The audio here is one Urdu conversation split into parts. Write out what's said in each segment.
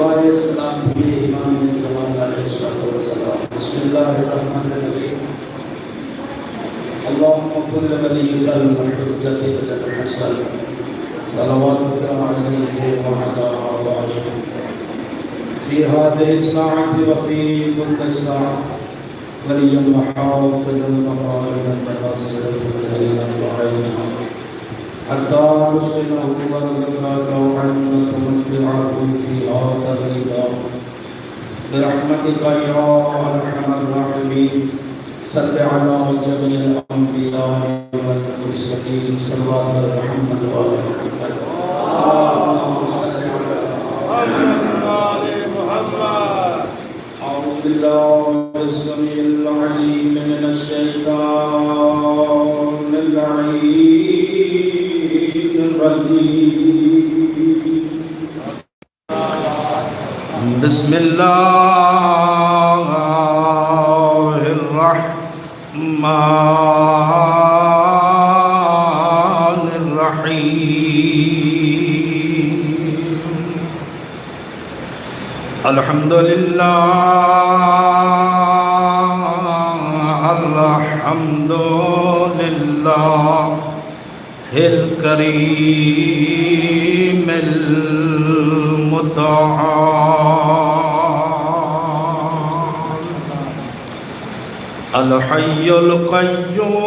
دعائے سلام دیے امام زمان علیہ السلام. بسم اللہ الرحمن الرحیم. اللهم كل وليك الحجة بن الحسن صلواتك عليه وعلى آبائه في هذه الساعة وفي كل ساعة وليا وحافظا وقائدا وناصرا وكريما وعينا حتى نسكنه أرضك طوعا وتمتعه فيها طويلا برحمتك يا أرحم الراحمين. صل على جميع الأنبياء والمرسلين صلوات محمد وآل محمد. اللهم صل على محمد. أعوذ بالله السميع العليم من الشيطان اللعين الرجيم. بسم الله الرحمن الرحيم. الحمد لله الحمد لله الكريم المتعال الحي القيوم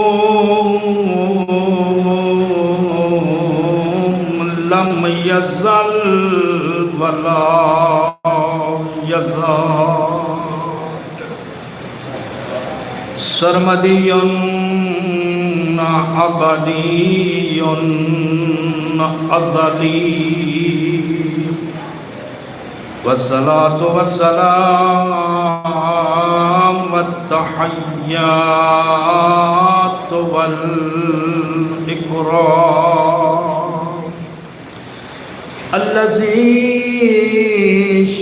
لم يزل ولا يزال سرمدي أبدي أزلي والصلاة والسلام والتحيات والإكرام الذي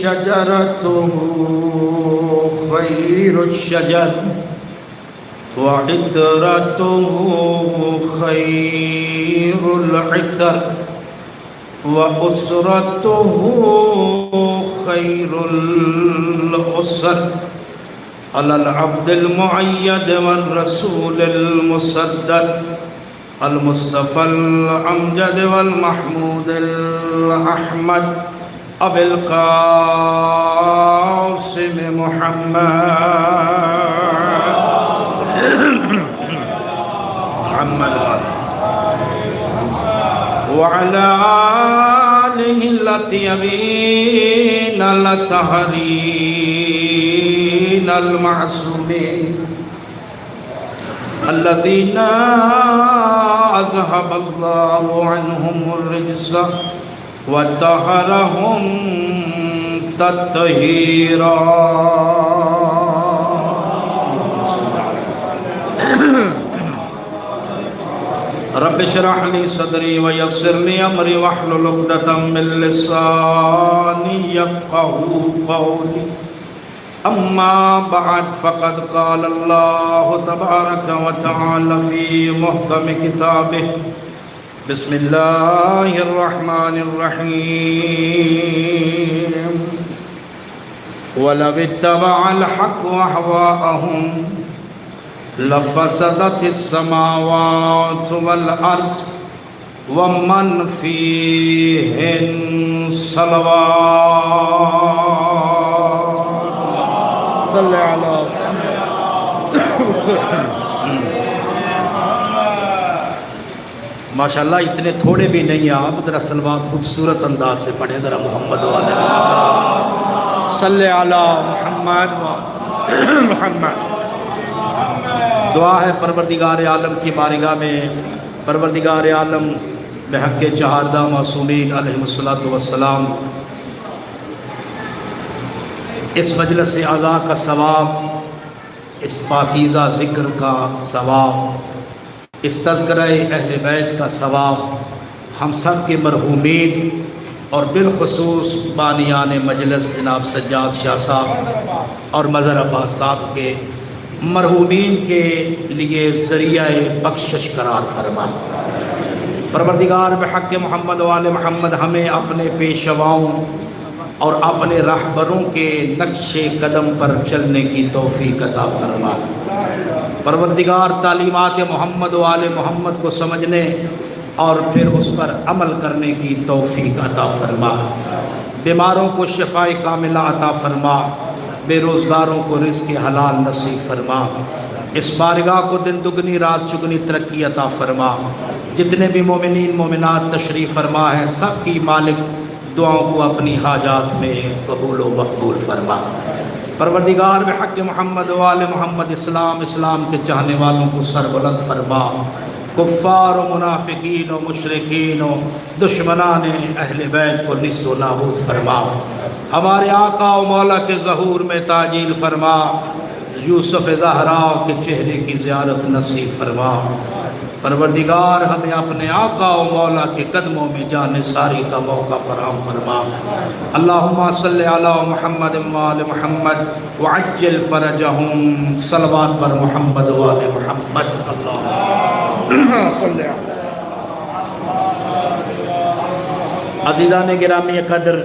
شجرته خير الشجر وعطرته خير العطر وأسرته خير الأسر على العبد المؤيد والرسول المسدد المصطفى الأمجد والمحمود الأحمد أبي القاسم محمد وعلى آله الأطيبين الطاهرين المعصومين الذين أذهب الله عنهم الرجس وطهرهم تطهيرا. رب اشرح لي صدري ويسر لي امري واحلل عقدة من لساني يفقهوا قولي. اما بعد فقد قال الله تبارك وتعالى في محكم كتابه بسم الله الرحمن الرحيم. ولو اتبع الحق اهواءهم لفسدت السماوات والأرض ومن فيهن صلوات صل على ماشاءاللہ اتنے تھوڑے بھی نہیں ہیں آپ. ذرا صلوات خوبصورت انداز سے پڑھیں ذرا محمد والے محمد صلی علی محمد محمد. دعا ہے پروردگار عالم کی بارگاہ میں پروردگار عالم بحق چہاردہ معصومین علیہم السلام اس مجلس اعلیٰ کا ثواب، اس پاکیزہ ذکر کا ثواب، اس تذکرہ اہل بیت کا ثواب ہم سب کے مرحومین اور بالخصوص بانیان مجلس جناب سجاد شاہ صاحب اور مظہر عباس صاحب کے مرحومین کے لیے ذریعہ بخشش قرار فرما. پروردگار بحق محمد وآل محمد ہمیں اپنے پیشواؤں اور اپنے رہبروں کے نقش قدم پر چلنے کی توفیق عطا فرما۔ پروردگار تعلیمات محمد و آل محمد کو سمجھنے اور پھر اس پر عمل کرنے کی توفیق عطا فرما۔ بیماروں کو شفاء کاملہ عطا فرما، بے روزگاروں کو رزق حلال نصیب فرما، اس بارگاہ کو دن دگنی رات چگنی ترقی عطا فرما۔ جتنے بھی مومنین مومنات تشریف فرما ہیں سب کی مالک دعاؤں کو اپنی حاجات میں قبول و مقبول فرما۔ پروردگار بحق محمد و آل محمد اسلام کے چاہنے والوں کو سربلند فرما، کفار و منافقین و مشرکین و دشمنان اہل بیت کو نیست و نابود فرما۔ ہمارے آقا و مولا کے ظہور میں تعجیل فرما، یوسف زہرا کے چہرے کی زیارت نصیب فرما۔ پروردگار ہمیں اپنے آقا و مولا کے قدموں میں جانے ساری کا موقع فراہم فرما۔ اللہم صلی علی محمد و آل محمد وعجل فرجہم، صلوات بر محمد و آل محمد۔ اللہم صلی علی۔ عزیزان گرامی قدر،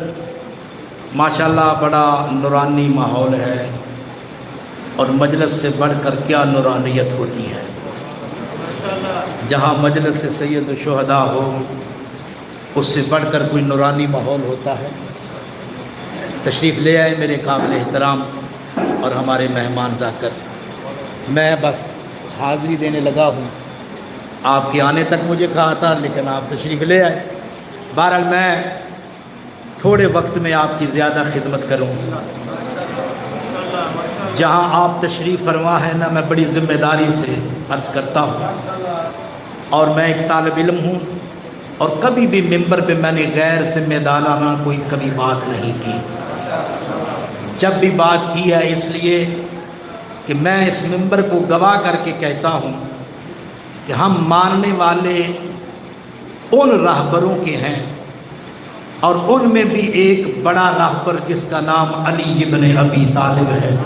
ماشاءاللہ بڑا نورانی ماحول ہے، اور مجلس سے بڑھ کر کیا نورانیت ہوتی ہے۔ جہاں مجلس سے سید الشہداء ہو اس سے بڑھ کر کوئی نورانی ماحول ہوتا ہے۔ تشریف لے آئے میرے قابل احترام اور ہمارے مہمان ذاکر، میں بس حاضری دینے لگا ہوں، آپ کے آنے تک مجھے کہا تھا لیکن آپ تشریف لے آئے۔ بہرحال میں تھوڑے وقت میں آپ کی زیادہ خدمت کروں۔ جہاں آپ تشریف فرما ہے نا، میں بڑی ذمہ داری سے عرض کرتا ہوں، اور میں ایک طالب علم ہوں، اور کبھی بھی ممبر پہ میں نے غیر ذمہ دارانہ کوئی کبھی بات نہیں کی۔ جب بھی بات کی ہے اس لیے کہ میں اس ممبر کو گواہ کر کے کہتا ہوں کہ ہم ماننے والے ان رہبروں کے ہیں، اور ان میں بھی ایک بڑا رہبر جس کا نام علی ابن ابی طالب ہے،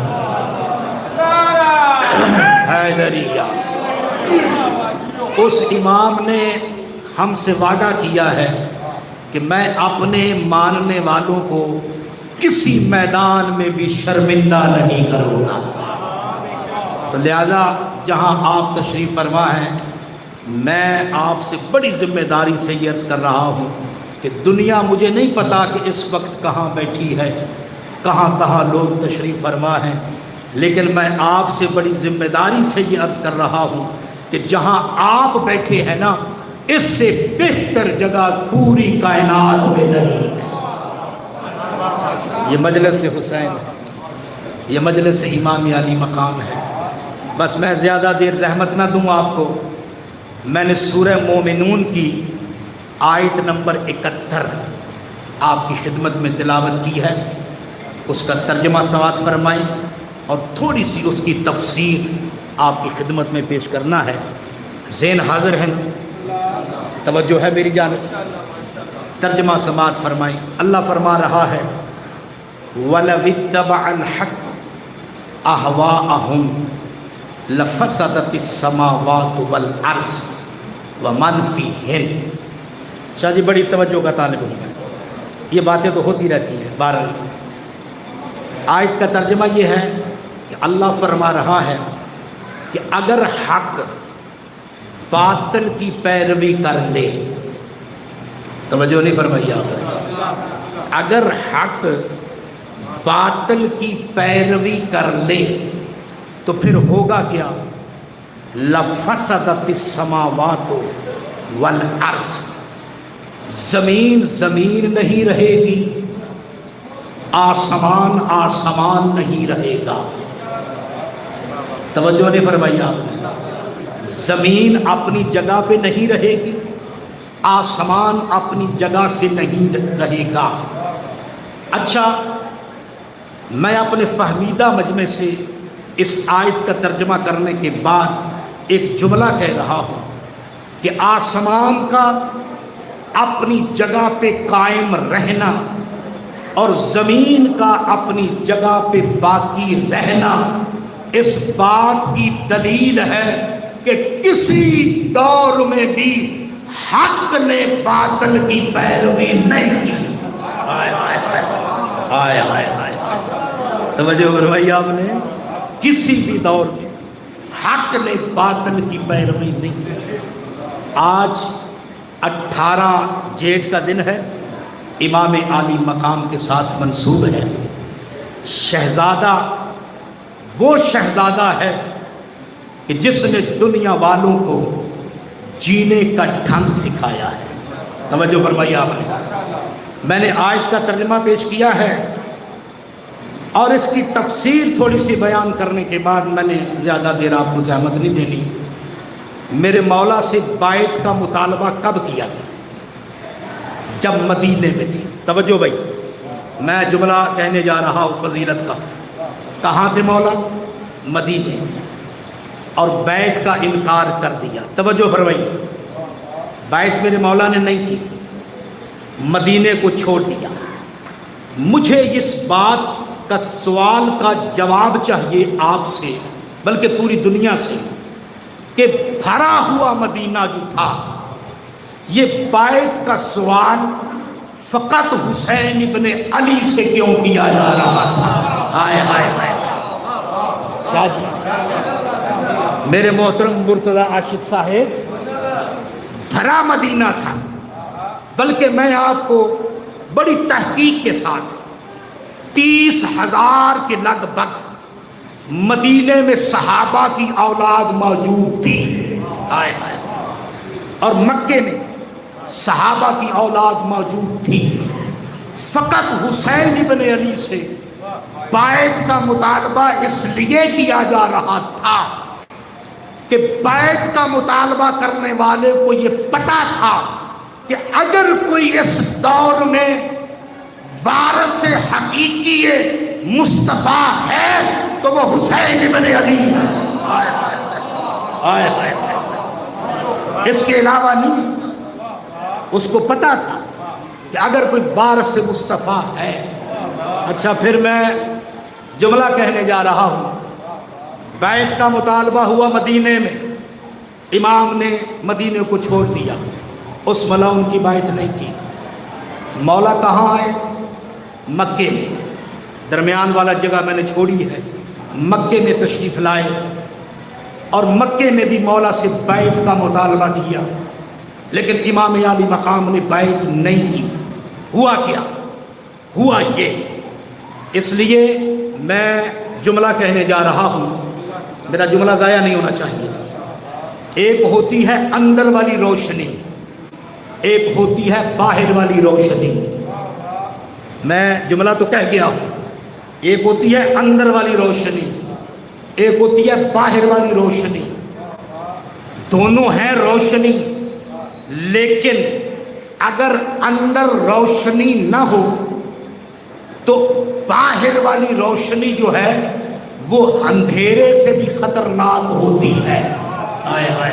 حیدریہ۔ اس امام نے ہم سے وعدہ کیا ہے کہ میں اپنے ماننے والوں کو کسی میدان میں بھی شرمندہ نہیں کروں گا۔ تو لہذا جہاں آپ تشریف فرما ہیں، میں آپ سے بڑی ذمہ داری سے یہ عرض کر رہا ہوں کہ دنیا مجھے نہیں پتا کہ اس وقت کہاں بیٹھی ہے، کہاں کہاں لوگ تشریف فرما ہیں، لیکن میں آپ سے بڑی ذمہ داری سے یہ عرض کر رہا ہوں کہ جہاں آپ بیٹھے ہیں نا، اس سے بہتر جگہ پوری کائنات میں نہیں ہے۔ یہ مجلس حسین ہے، یہ مجلس امام علی مقام ہے۔ بس میں زیادہ دیر زحمت نہ دوں آپ کو، میں نے سورہ مومنون کی آیت نمبر 71 آپ کی خدمت میں تلاوت کی ہے، اس کا ترجمہ سماعت فرمائیں، اور تھوڑی سی اس کی تفسیر آپ کی خدمت میں پیش کرنا ہے۔ ذہن حاضر ہے نا؟ توجہ ہے میری جانب؟ ترجمہ سماعت فرمائیں۔ اللہ فرما رہا ہے، وَلَوِ اتَّبَعَ الْحَقُّ أَهْوَاءَهُمْ لَفَسَدَتِ السَّمَاوَاتُ وَالْأَرْضُ وَمَنْ فِيهِنَّ۔ شاہ جی بڑی توجہ کا طالب ہوں، یہ باتیں تو ہوتی رہتی ہیں۔ بہرحال آیت کا ترجمہ یہ ہے کہ اللہ فرما رہا ہے کہ اگر حق باطل کی پیروی کر لے، توجہ نہیں فرمائی آپ نے، اگر حق باطل کی پیروی کر لے تو پھر ہوگا کیا؟ لفسدت السماوات والارض، زمین زمین نہیں رہے گی، آسمان آسمان نہیں رہے گا۔ توجہ نہیں فرمائی آپ نے، زمین اپنی جگہ پہ نہیں رہے گی، آسمان اپنی جگہ سے نہیں رہے گا۔ اچھا، میں اپنے فہمیدہ مجمع سے اس آیت کا ترجمہ کرنے کے بعد ایک جملہ کہہ رہا ہوں کہ آسمان کا اپنی جگہ پہ قائم رہنا اور زمین کا اپنی جگہ پہ باقی رہنا اس بات کی دلیل ہے کہ کسی دور میں بھی حق نے باطل کی پیروی نہیں کی۔ آئے آئے آئے توجہ فرمائی آپ نے. کسی بھی دور میں حق نے باطل کی پیروی نہیں. آج 18 جیٹھ کا دن ہے، امام عالی مقام کے ساتھ منسوب ہے. شہزادہ وہ شہزادہ ہے کہ جس نے دنیا والوں کو جینے کا ڈھنگ سکھایا ہے. توجہ فرمائی آپ نے. میں نے آیت کا ترجمہ پیش کیا ہے اور اس کی تفسیر تھوڑی سی بیان کرنے کے بعد میں نے زیادہ دیر آپ کو زحمت نہیں دینی. میرے مولا سے بیعت کا مطالبہ کب کیا تھا؟ جب مدینے میں تھی. توجہ بھائی، میں جملہ کہنے جا رہا ہوں فضیلت کا. کہاں تھے مولا؟ مدینے میں. اور بیعت کا انکار کر دیا. توجہ فرمائی، بیعت میرے مولا نے نہیں کی، مدینے کو چھوڑ دیا. مجھے اس بات کا سوال کا جواب چاہیے آپ سے، بلکہ پوری دنیا سے، کہ بھرا ہوا مدینہ جو تھا، یہ بیعت کا سوال فقط حسین ابن علی سے کیوں کیا جا رہا تھا؟ آئے آئے آئے شاہ جی، میرے محترم مرتضی عاشق صاحب، بھرا مدینہ تھا. بلکہ میں آپ کو بڑی تحقیق کے ساتھ 30,000 کے لگ بھگ مدینے میں صحابہ کی اولاد موجود تھی. آئے آئے. اور مکے میں صحابہ کی اولاد موجود تھی. فقط حسین ابن علی سے بیعت کا مطالبہ اس لیے کیا جا رہا تھا کہ بیعت کا مطالبہ کرنے والے کو یہ پتا تھا کہ اگر کوئی اس دور میں وارث حقیقی مصطفیٰ ہے تو وہ حسین ابن علی ہے. آئے آئے آئے آئے. اس کے علاوہ نہیں. اس کو پتا تھا کہ اگر کوئی وارث مصطفیٰ ہے. اچھا، پھر میں جملہ کہنے جا رہا ہوں. بیعت کا مطالبہ ہوا مدینے میں، امام نے مدینے کو چھوڑ دیا. اس مولا ان کی بیعت نہیں کی. مولا کہاں آئے؟ مکے میں. درمیان والا جگہ میں نے چھوڑی ہے. مکے میں تشریف لائے اور مکے میں بھی مولا سے بیعت کا مطالبہ کیا، لیکن امام عالی مقام نے بیعت نہیں کی. ہوا کیا؟ ہوا یہ. اس لیے میں جملہ کہنے جا رہا ہوں، میرا جملہ ضائع نہیں ہونا چاہیے. ایک ہوتی ہے اندر والی روشنی، ایک ہوتی ہے باہر والی روشنی. میں جملہ تو کہہ گیا ہوں. ایک ہوتی ہے اندر والی روشنی، ایک ہوتی ہے باہر والی روشنی. دونوں ہیں روشنی، لیکن اگر اندر روشنی نہ ہو تو باہر والی روشنی جو ہے وہ اندھیرے سے بھی خطرناک ہوتی ہے. آئے آئے.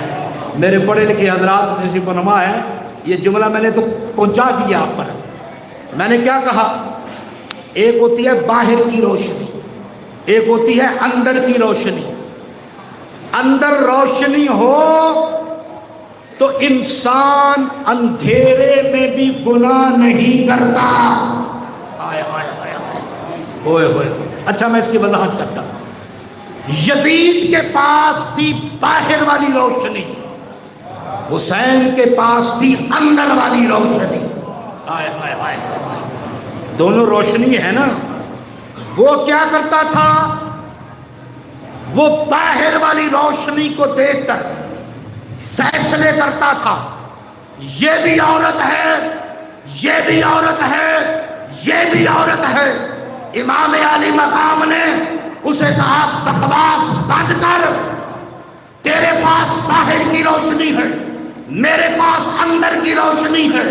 میرے پڑھے لکھے حضرات تشریف فرما ہے، یہ جملہ میں نے تو پہنچا دیا آپ پر. میں نے کیا کہا؟ ایک ہوتی ہے باہر کی روشنی، ایک ہوتی ہے اندر کی روشنی. اندر روشنی ہو تو انسان اندھیرے میں بھی گناہ نہیں کرتا. آئے آئے آئے ہوئے ہوئے. اچھا، میں اس کی وضاحت کرتا ہوں. یزید کے پاس تھی باہر والی روشنی، حسین کے پاس تھی اندر والی روشنی. آئے آئے آئے. دونوں روشنی ہے نا. وہ کیا کرتا تھا؟ وہ باہر والی روشنی کو دیکھ کر فیصلے کرتا تھا. یہ بھی عورت ہے، یہ بھی عورت ہے، یہ بھی عورت ہے. امام علی مقام نے اسے کہا بکواس بند کر. تیرے پاس باہر کی روشنی ہے، میرے پاس اندر کی روشنی ہے.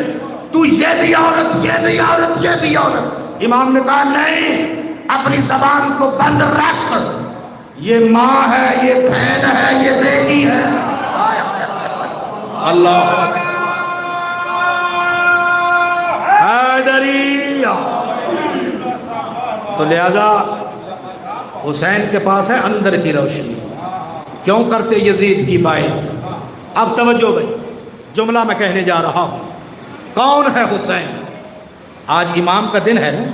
تو یہ بھی عورت، یہ بھی عورت، یہ بھی عورت. امام نے کہا نہیں، اپنی زبان کو بند رکھ. یہ ماں ہے، یہ بہن ہے، یہ بیٹی ہے. اللہ حیدریہ. تو لہذا حسین کے پاس ہے اندر کی روشنی. کیوں کرتے یزید کی بیعت؟ اب توجہ بھائی، جملہ میں کہنے جا رہا ہوں. کون ہے حسین؟ آج امام کا دن ہے نا.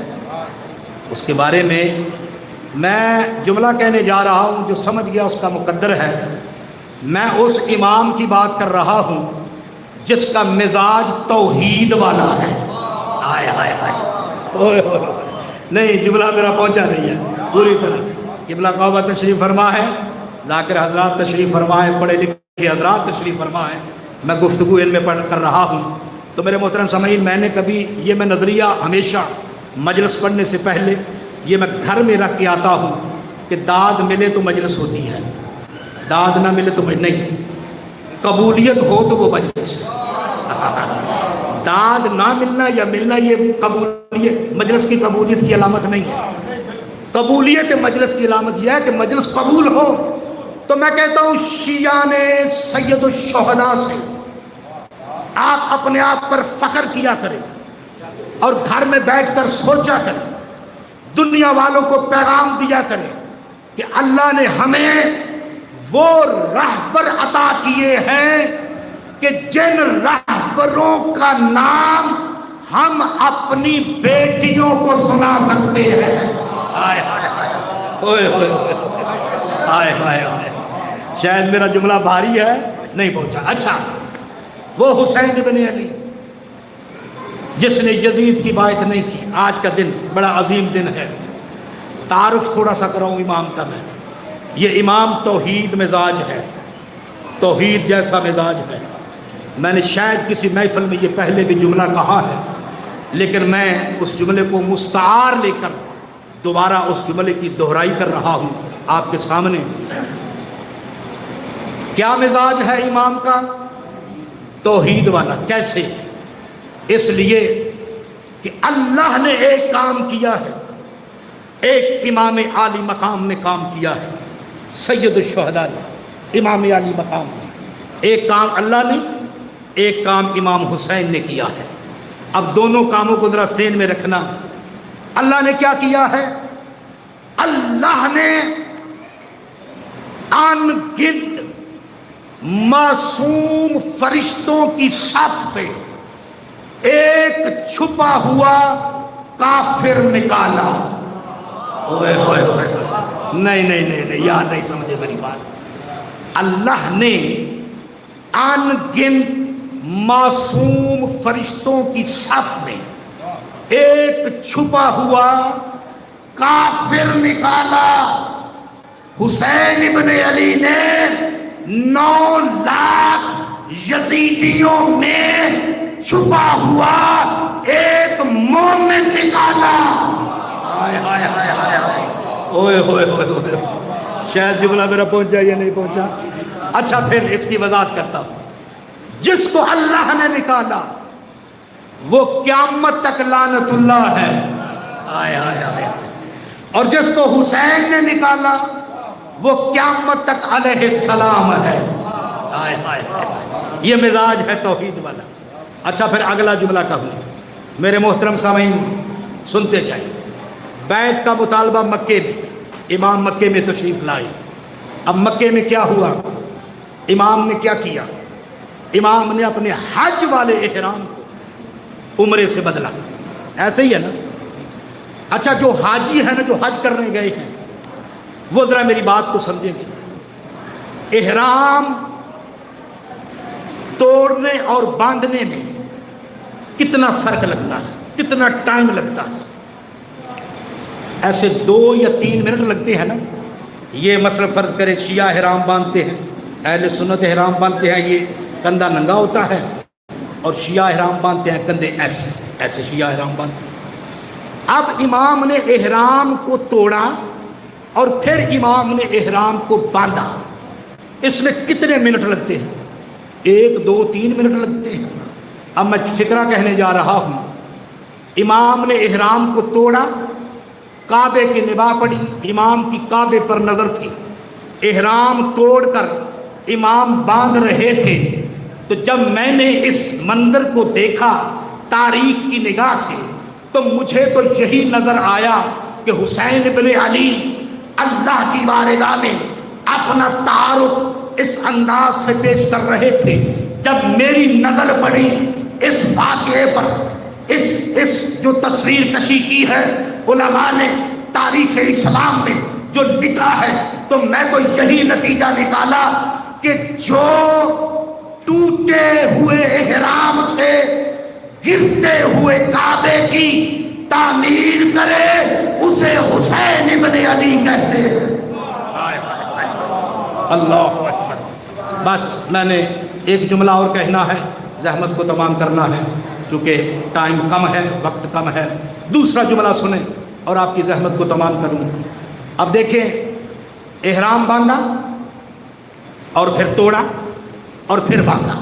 اس کے بارے میں میں جملہ کہنے جا رہا ہوں، جو سمجھ گیا اس کا مقدر ہے۔ میں اس امام کی بات کر رہا ہوں جس کا مزاج توحید والا ہے۔ آئے آئے آئے، نہیں جملہ میرا پہنچا نہیں ہے پوری طرح۔ قبلہ کعبہ تشریف فرما ہے، ذاکر حضرات تشریف فرما ہے، پڑھے لکھے حضرات تشریف فرما ہے، میں گفتگو ان میں کر رہا ہوں۔ تو میرے محترم سامعین، میں نے کبھی یہ میں نظریہ ہمیشہ مجلس پڑھنے سے پہلے یہ میں گھر میں رکھ کے آتا ہوں کہ داد ملے تو مجلس ہوتی ہے، داد نہ ملے تو نہیں، قبولیت ہو تو وہ مجلس ہے۔ داد نہ ملنا یا ملنا یہ قبولیت، مجلس کی قبولیت کی علامت نہیں ہے۔ قبولیت مجلس کی علامت یہ ہے کہ مجلس قبول ہو۔ تو میں کہتا ہوں شیعہ سید الشہداء سے آپ اپنے آپ پر فخر کیا کریں اور گھر میں بیٹھ کر سوچا کریں، دنیا والوں کو پیغام دیا کریں کہ اللہ نے ہمیں وہ رہبر عطا کیے ہیں کہ جن رہبروں کا نام ہم اپنی بیٹیوں کو سنا سکتے ہیں۔ آئے آئے آئے اوئے اوئے آئے آئے آئے، شاید میرا جملہ بھاری ہے، نہیں پہنچا۔ اچھا، وہ حسین ابن علی جس نے یزید کی بات نہیں کی، آج کا دن بڑا عظیم دن ہے۔ تعارف تھوڑا سا کراؤں امام کا میں، یہ امام توحید مزاج ہے، توحید جیسا مزاج ہے۔ میں نے شاید کسی محفل میں یہ پہلے بھی جملہ کہا ہے، لیکن میں اس جملے کو مستعار لے کر دوبارہ اس جملے کی دہرائی کر رہا ہوں آپ کے سامنے۔ کیا مزاج ہے امام کا؟ توحید والا۔ کیسے؟ اس لیے کہ اللہ نے ایک کام کیا ہے، ایک امام عالی مقام نے کام کیا ہے، سید الشہداء نے، امام عالی مقام نے ایک کام اللہ نے، ایک کام امام حسین نے کیا ہے۔ اب دونوں کاموں کو ذرا ذہن میں رکھنا۔ اللہ نے کیا کیا ہے؟ اللہ نے ان گنت معصوم فرشتوں کی صف سے ایک چھپا ہوا کافر نکالا۔ اوئے اوئے اوئے، نہیں نہیں نہیں نہیں، یاد نہیں سمجھے میری بات۔ اللہ نے ان گنت معصوم فرشتوں کی صف میں ایک چھپا ہوا کافر نکالا۔ حسین ابن علی نے 9 لاکھ یزیدیوں میں چھپا ہوا ایک مومن نکالا۔ آئے آئے آئے آئے آئے، اوئے ہوئے ہوئے ہوئے، شاید جملہ میرا پہنچا یا نہیں پہنچا۔ اچھا، پھر اس کی وضاحت کرتا ہوں۔ جس کو اللہ نے نکالا وہ قیامت تک لعنت اللہ ہے۔ آئے آئے آئے، اور جس کو حسین نے نکالا وہ قیامت تک علیہ السلام ہے۔ آئے آئے آئے، یہ مزاج ہے توحید والا۔ اچھا، پھر اگلا جملہ کہوں، میرے محترم سامعین سنتے جائیں۔ بیعت کا مطالبہ مکے میں، امام مکے میں تشریف لائے۔ اب مکے میں کیا ہوا؟ امام نے کیا کیا؟ امام نے اپنے حج والے احرام کو عمرے سے بدلا۔ ایسے ہی ہے نا؟ اچھا، جو حاجی ہے نا، جو حج کرنے گئے ہیں، وہ ذرا میری بات کو سمجھیں گے۔ احرام توڑنے اور باندھنے میں کتنا فرق لگتا ہے، کتنا ٹائم لگتا ہے؟ ایسے 2 یا 3 منٹ لگتے ہیں نا۔ یہ مثلا فرض کرے شیعہ احرام باندھتے ہیں، اہل سنت احرام باندھتے ہیں، یہ کندھا ننگا ہوتا ہے، اور شیعہ احرام باندھتے ہیں کندھے ایسے ایسے، شیعہ احرام باندھتے ہیں۔ اب امام نے احرام کو توڑا اور پھر امام نے احرام کو باندھا، اس میں کتنے منٹ لگتے ہیں؟ 1 2 3 منٹ لگتے ہیں۔ اب میں فکرہ کہنے جا رہا ہوں۔ امام نے احرام کو توڑا، کعبے کی نگاہ پڑی، امام کی کعبے پر نظر تھی، احرام توڑ کر امام باندھ رہے تھے، تو جب میں نے اس منظر کو دیکھا تاریخ کی نگاہ سے، تو مجھے تو یہی نظر آیا کہ حسین ابن علی اللہ کی بارگاہ میں اپنا تعارف اس انداز سے پیش کر رہے تھے۔ جب میری نظر پڑی اس واقعے پر، اس جو تصویر کشی کی ہے علماء نے تاریخ اسلام میں جو لکھا ہے تو میں تو یہی نتیجہ نکالا کہ جو ٹوٹے ہوئے احرام سے گرتے ہوئے کعبے کی تعمیر کرے اسے حسین ابن علی کہتے ہیں۔ اللہ اکبر۔ بس میں نے ایک جملہ اور کہنا ہے، زحمت کو تمام کرنا ہے چونکہ ٹائم کم ہے، وقت کم ہے۔ دوسرا جملہ سنیں اور آپ کی زحمت کو تمام کروں۔ اب دیکھیں، احرام باندھا اور پھر توڑا اور پھر باندھا۔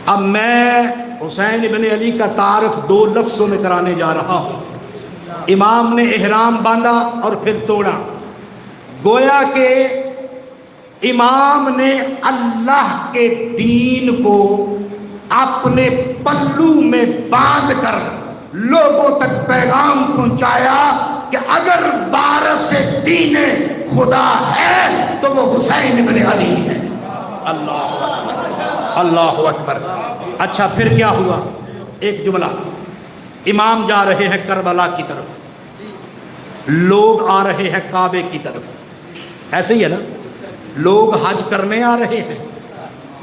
اب میں حسین ابن علی کا تعارف دو لفظوں میں کرانے جا رہا ہوں۔ امام نے احرام باندھا اور پھر توڑا، گویا کہ امام نے اللہ کے دین کو اپنے پلو میں باندھ کر لوگوں تک پیغام پہنچایا کہ اگر وارث دین خدا ہے تو وہ حسین ابن علی ہے۔ اللہ اکبر، اللہ اکبر۔ اچھا پھر کیا ہوا؟ ایک جملہ، امام جا رہے ہیں کربلا کی طرف، لوگ آ رہے ہیں کعبے کی طرف، ایسے ہی ہے نا؟ لوگ حج کرنے آ رہے ہیں،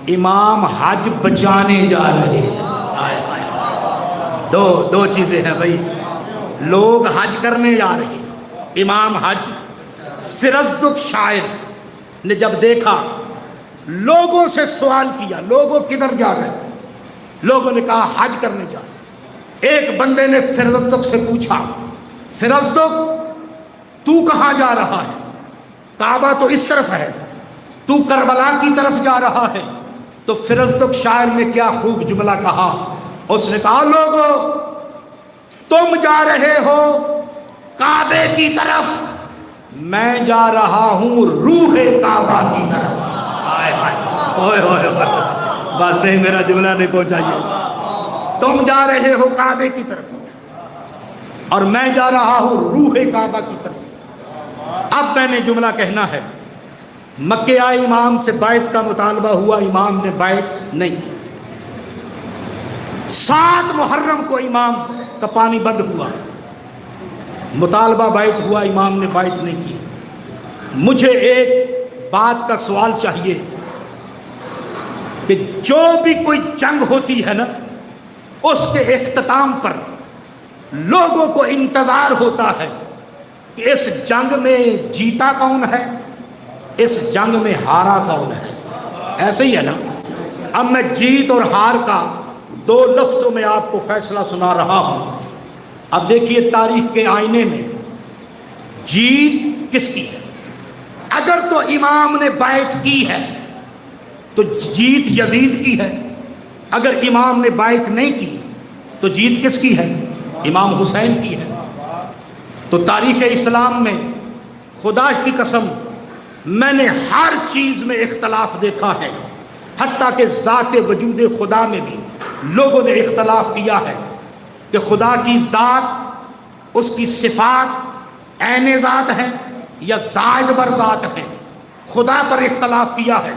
امام حج بچانے جا رہے ہیں۔ دو چیزیں ہیں بھائی، لوگ حج کرنے جا رہے ہیں، امام حج۔ فرزدق شاعر نے جب دیکھا، لوگوں سے سوال کیا، لوگوں کدھر جا رہے ہیں؟ لوگوں نے کہا حج کرنے جا رہے ہیں۔ ایک بندے نے فرزدق سے پوچھا، فرزدق تو کہاں جا رہا ہے؟ کعبہ تو اس طرف ہے، تو کربلا کی طرف جا رہا ہے۔ تو فرزدق شاعر نے کیا خوب جملہ کہا، اس نے کہا لوگو تم جا رہے ہو کعبے کی طرف، میں جا رہا ہوں روح کعبہ کی طرف۔ بس نہیں، میرا جملہ نہیں پہنچائیے۔ تم جا رہے ہو کعبے کی طرف اور میں جا رہا ہوں روح کعبہ کی طرف۔ اب میں نے جملہ کہنا ہے، مکے آئے امام سے بیعت کا مطالبہ ہوا، امام نے بیعت نہیں کی۔ 7 محرم کو امام کا پانی بند ہوا، مطالبہ بیعت ہوا، امام نے بیعت نہیں کی۔ مجھے ایک بات کا سوال چاہیے کہ جو بھی کوئی جنگ ہوتی ہے نا، اس کے اختتام پر لوگوں کو انتظار ہوتا ہے کہ اس جنگ میں جیتا کون ہے، اس جنگ میں ہارا کون ہے، ایسے ہی ہے نا؟ اب میں جیت اور ہار کا 2 لفظوں میں آپ کو فیصلہ سنا رہا ہوں۔ اب دیکھیے تاریخ کے آئینے میں جیت کس کی ہے؟ اگر تو امام نے بیعت کی ہے تو جیت یزید کی ہے، اگر امام نے بیعت نہیں کی تو جیت کس کی ہے؟ امام حسین کی ہے۔ تو تاریخ اسلام میں خدا کی قسم میں نے ہر چیز میں اختلاف دیکھا ہے، حتیٰ کہ ذات وجود خدا میں بھی لوگوں نے اختلاف کیا ہے کہ خدا کی ذات، اس کی صفات عین ذات ہیں یا زائد بر ذات ہیں۔ خدا پر اختلاف کیا ہے،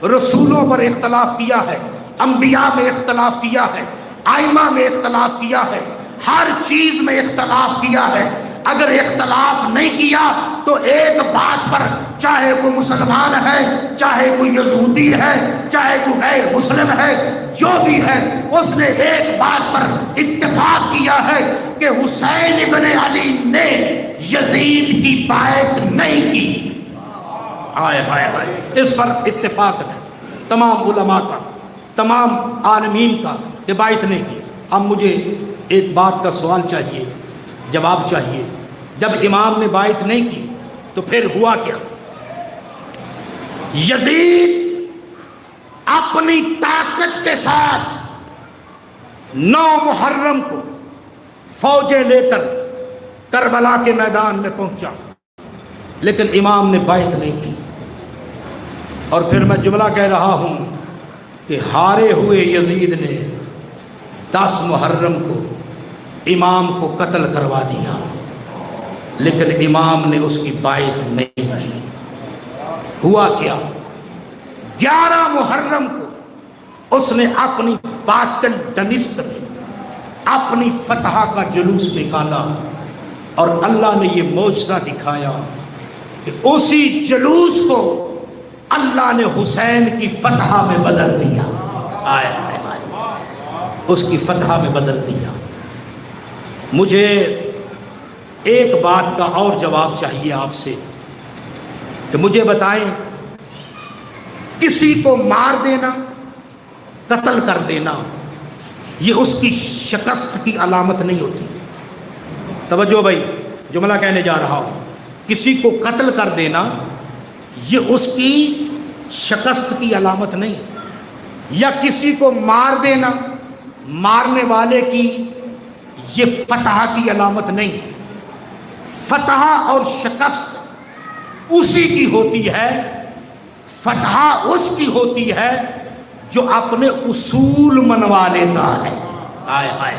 رسولوں پر اختلاف کیا ہے، انبیاء میں اختلاف کیا ہے، ائمہ میں اختلاف کیا ہے، ہر چیز میں اختلاف کیا ہے۔ اگر اختلاف نہیں کیا تو ایک بات پر، چاہے کوئی مسلمان ہے، چاہے کوئی یہودی ہے، چاہے کوئی غیر مسلم ہے، جو بھی ہے، اس نے ایک بات پر اتفاق کیا ہے کہ حسین ابن علی نے یزید کی بیعت نہیں کی۔ ہائے ہائے ہائے، اس پر اتفاق ہے تمام علماء کا، تمام عالمین کا کہ بیعت نہیں کی۔ اب مجھے ایک بات کا سوال چاہیے، جواب چاہیے، جب امام نے بیعت نہیں کی تو پھر ہوا کیا؟ یزید اپنی طاقت کے ساتھ 9 محرم کو فوجیں لے کر کربلا کے میدان میں پہنچا، لیکن امام نے بیعت نہیں کی۔ اور پھر میں جملہ کہہ رہا ہوں کہ ہارے ہوئے یزید نے 10 محرم کو امام کو قتل کروا دیا، لیکن امام نے اس کی بیعت نہیں کی۔ ہوا کیا؟ 11 محرم کو اس نے اپنی باطل دنست میں اپنی فتح کا جلوس نکالا، اور اللہ نے یہ معجزہ دکھایا کہ اسی جلوس کو اللہ نے حسین کی فتح میں بدل دیا. آئے آئے آئے اس کی فتح میں بدل دیا. مجھے ایک بات کا اور جواب چاہیے آپ سے کہ مجھے بتائیں کسی کو مار دینا، قتل کر دینا، یہ اس کی شکست کی علامت نہیں ہوتی. توجہ بھائی، جملہ کہنے جا رہا ہوں. کسی کو قتل کر دینا یہ اس کی شکست کی علامت نہیں، یا کسی کو مار دینا مارنے والے کی یہ فتح کی علامت نہیں. فتح اور شکست اسی کی ہوتی ہے، فتح اس کی ہوتی ہے جو اپنے اصول منوا لیتا ہے. آئے آئے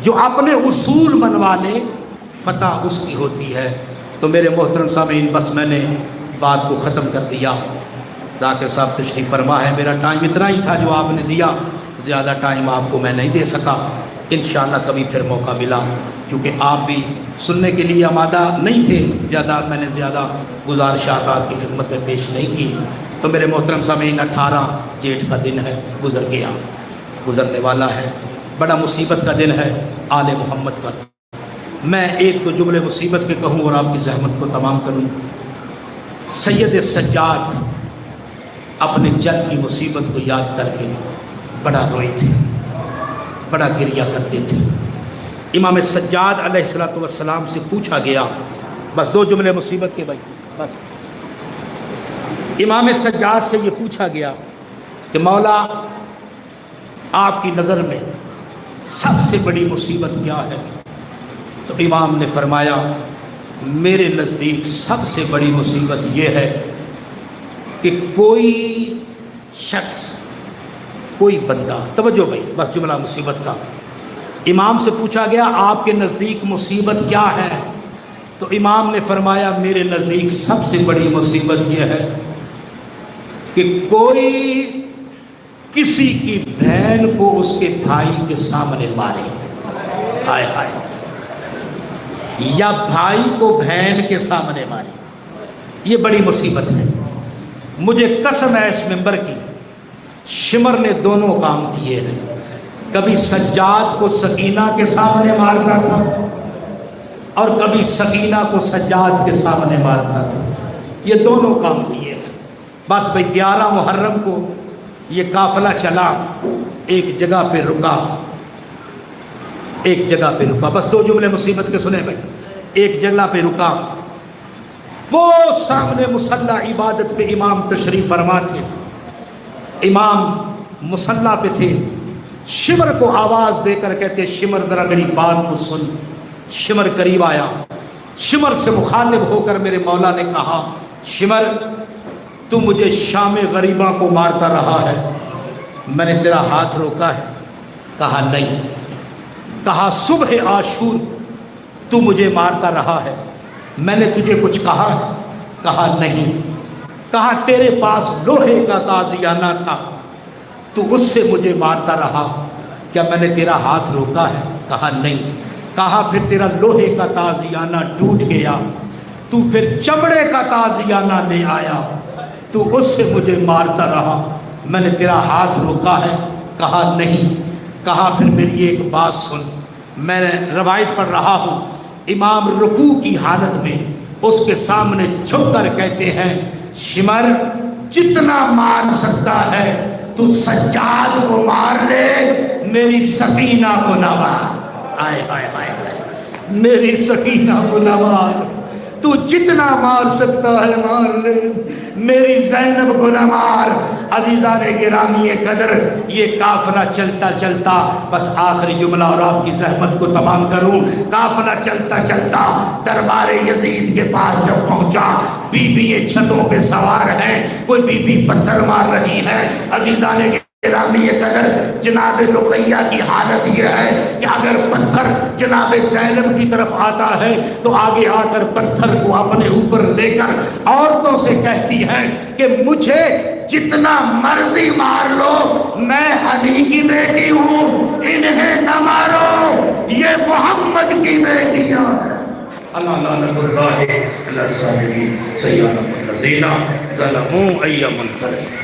جو اپنے اصول منوا لے، فتح اس کی ہوتی ہے. تو میرے محترم سامعین، بس میں نے بات کو ختم کر دیا. ذاکر صاحب تشریف فرما ہے. میرا ٹائم اتنا ہی تھا جو آپ نے دیا، زیادہ ٹائم آپ کو میں نہیں دے سکا. انشاءاللہ کبھی پھر موقع ملا، کیونکہ آپ بھی سننے کے لیے آمادہ نہیں تھے. میں نے زیادہ گزارشات آپ کی خدمت میں پیش نہیں کی. تو میرے محترم سامعین، 18 جیٹھ کا دن ہے، گزر گیا، گزرنے والا ہے. بڑا مصیبت کا دن ہے آل محمد کا. میں ایک دو جملے مصیبت کے کہوں اور آپ کی زحمت کو تمام کروں. سید سجاد اپنے جد کی مصیبت کو یاد کر کے بڑا روئے تھے، بڑا گریہ کرتے تھے. امام سجاد علیہ السلام سے پوچھا گیا، بس 2 جملے مصیبت کے بھائی، بس. امام سجاد سے یہ پوچھا گیا کہ مولا آپ کی نظر میں سب سے بڑی مصیبت کیا ہے؟ تو امام نے فرمایا میرے نزدیک سب سے بڑی مصیبت یہ ہے کہ کوئی شخص، کوئی بندہ، توجہ بھائی، بس جملہ مصیبت کا. امام سے پوچھا گیا آپ کے نزدیک مصیبت کیا ہے؟ تو امام نے فرمایا میرے نزدیک سب سے بڑی مصیبت یہ ہے کہ کوئی کسی کی بہن کو اس کے بھائی کے سامنے مارے. ہائے ہائے. یا بھائی کو بہن کے سامنے مارے، یہ بڑی مصیبت ہے. مجھے قسم ہے اس ممبر کی، شمر نے دونوں کام کیے ہیں. کبھی سجاد کو سکینہ کے سامنے مارتا تھا اور کبھی سکینہ کو سجاد کے سامنے مارتا تھا. یہ دونوں کام کیے ہیں. بس بھائی 11 محرم کو یہ قافلہ چلا، ایک جگہ پہ رکا، ایک جگہ پہ رکا. بس 2 جملے مصیبت کے سنیں بھائی. ایک جگہ پہ رکا، وہ سامنے مصلی عبادت پہ امام تشریف فرما تھے، امام مصلی پہ تھے. شمر کو آواز دے کر کہتے شمر ذرا میری بات کو سن. شمر قریب آیا. شمر سے مخاطب ہو کر میرے مولا نے کہا شمر تو مجھے شام غریباں کو مارتا رہا ہے، میں نے تیرا ہاتھ روکا ہے؟ کہا نہیں. کہا صبح عاشور تو مجھے مارتا رہا ہے، میں نے تجھے کچھ کہا ہے؟ کہا نہیں. کہا تیرے پاس لوہے کا تازیانہ تھا، تو اس سے مجھے مارتا رہا، کیا میں نے تیرا ہاتھ روکا ہے؟ کہا نہیں. کہا پھر تیرا لوہے کا تازیانہ ٹوٹ گیا، تو پھر چمڑے کا تازیانہ لے آیا، تو اس سے مجھے مارتا رہا، میں نے تیرا ہاتھ روکا ہے؟ کہا نہیں. کہا پھر میری ایک بات سن، میں نے روایت پڑھ رہا ہوں، امام رکوع کی حالت میں اس کے سامنے جھک کر کہتے ہیں شمر جتنا مار سکتا ہے تو سجاد کو مار لے، میری سکینہ کو نہ مار. آئے آئے آئے، میری سکینہ کو نہ مار. تو جتنا مار سکتا ہے مار لے، میری زینب کو نہ مار. عزیزان گرامی قدر، یہ قافلہ چلتا چلتا، بس آخری جملہ اور آپ کی زحمت کو تمام کروں، قافلہ چلتا چلتا دربار یزید کے پاس جب پہنچا، بی بی یہ چھتوں پہ سوار ہیں، کوئی بی بی پتھر مار رہی ہے. عزیزان گرامی قدر، جناب رقیہ کی حالت یہ ہے کہ اگر پتھر جناب زینب کی طرف آتا ہے تو آگے آ کر پتھر کو اپنے اوپر لے کر عورتوں سے کہتی ہے کہ مجھے جتنا مرضی مار لو، میں علی کی بیٹی ہوں، انہیں نہ مارو، یہ محمد کی بیٹیاں ہیں۔ اللہ لعنت اللہ علی الظالمین سیانہ الذین ظلموا ایام القلب۔